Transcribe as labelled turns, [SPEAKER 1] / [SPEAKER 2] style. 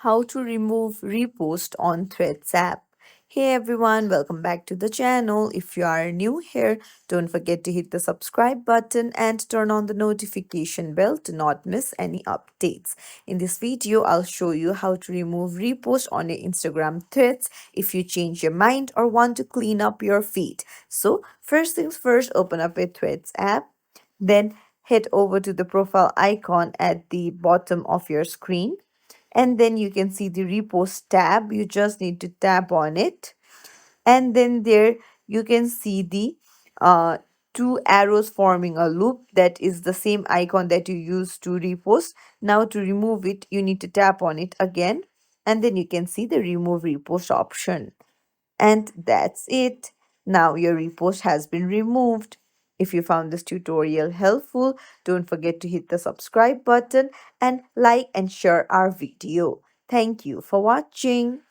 [SPEAKER 1] how to remove repost on Threads app. Hey everyone, welcome back to the channel. If you are new here, don't forget to hit the subscribe button and turn on the notification bell to not miss any updates. In this video, I'll show you how to remove repost on your Instagram threads if you change your mind or want to clean up your feed. So, first things first, open up a Threads app, then head over to the profile icon at the bottom of your screen, and then you can see the repost tab. You just need to tap on it, and then there you can see the uh, two arrows forming a loop. That is the same icon that you use to repost. Now to remove it, you need to tap on it again, and then you can see the remove repost option. And that's it. Now your repost has been removed. If you found this tutorial helpful, don't forget to hit the subscribe button and like and share our video. Thank you for watching.